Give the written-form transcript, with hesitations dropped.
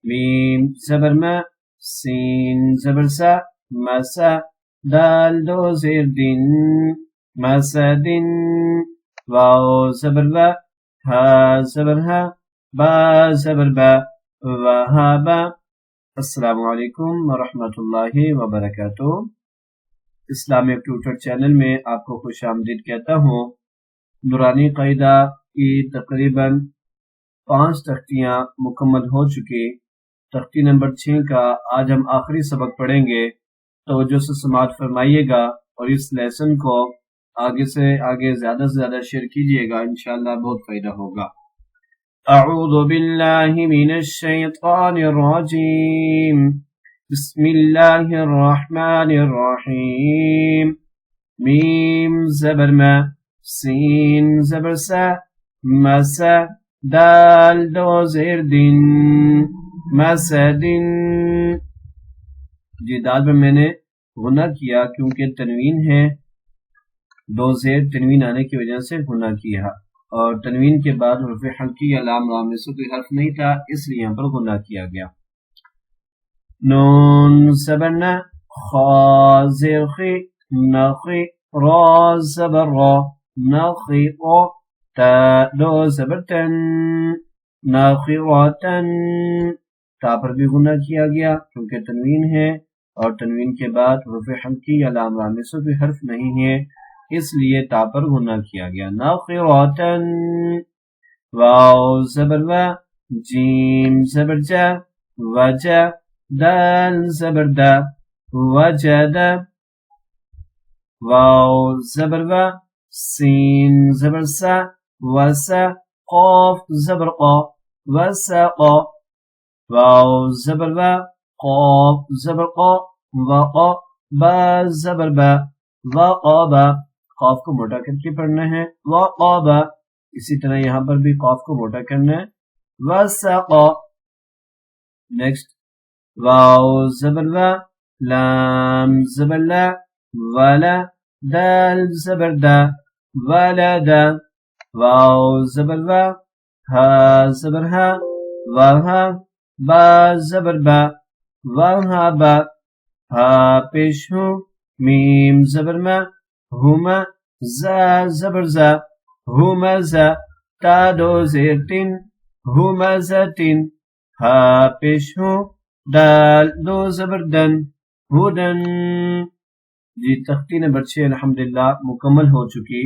میم زبر ما، سین زبر سا، مسا، دال دو زیر دن، مسدن، واو زبر و، ہا زبر ہا، با زبر با، وہابا۔ السلام علیکم ورحمۃ اللہ وبرکاتہ۔ اسلامک ٹیوٹر چینل میں آپ کو خوش آمدید کہتا ہوں۔ نورانی قاعدہ کی تقریباً 5 تختیاں مکمل ہو چکی۔ تختی نمبر 6 کا آج ہم آخری سبق پڑھیں گے۔ توجہ سے سماعت فرمائیے گا اور اس لیسن کو آگے سے آگے زیادہ سے زیادہ شیئر کیجیے گا، انشاءاللہ بہت فائدہ ہوگا۔ اعوذ باللہ من الشیطان الرجیم، بسم اللہ الرحمن الرحیم۔ میم زبر ما، سین زبر سا، مسا، دال دو زیر دن، مسدن۔ جی دال پر میں نے غنہ کیا کیونکہ تنوین ہے، دو زیر تنوین آنے کی وجہ سے غنہ کیا، اور تنوین کے بعد حرف حلقی یا لام رام میں سے کوئی حرف نہیں تھا، اس لیے یہاں پر غنہ کیا گیا۔ نون زبر نا، خا زیر خی، نخی، را زبر را، نخی او، تا دو زبر تن، نخی راتن۔ تا پر بھی غنہ کیا گیا کیونکہ تنوین ہے، اور تنوین کے بعد حرف حلقی یا لام رام میں سے کوئی حرف نہیں ہے، اس لیے تا پر غنہ کیا گیا۔ ناخراتن، واو زبر و، جیم زبر جا، وجا، دال زبر دا، وجد، واو زبر و، سین زبر سا، وسا، قاف زبر قا، وسقا، واو زبر و، قاف زبر قا، وقا، با زبر با، وقابا۔ قاف کو موٹا کر کے پڑھنا ہے، وقابا۔ اسی طرح یہاں پر بھی قاف کو موٹا کرنا ہے، وسقا۔ نیکسٹ، واو زبر و، لام زبر لا، ولا، دال زبر دا، ولدا، واو زبر و، ہا زبر ہا، وہا، با زبر با، وہابا۔ ہا پیش ہوں، میم زبر ما، ہما، زا زبر زا، ہمزا، تا دو زیر تن، ہمزتن۔ ہا پیش ہوں، دال دو زبر دن، ہدن۔ جی تختی نمبر 6 الحمدللہ مکمل ہو چکی۔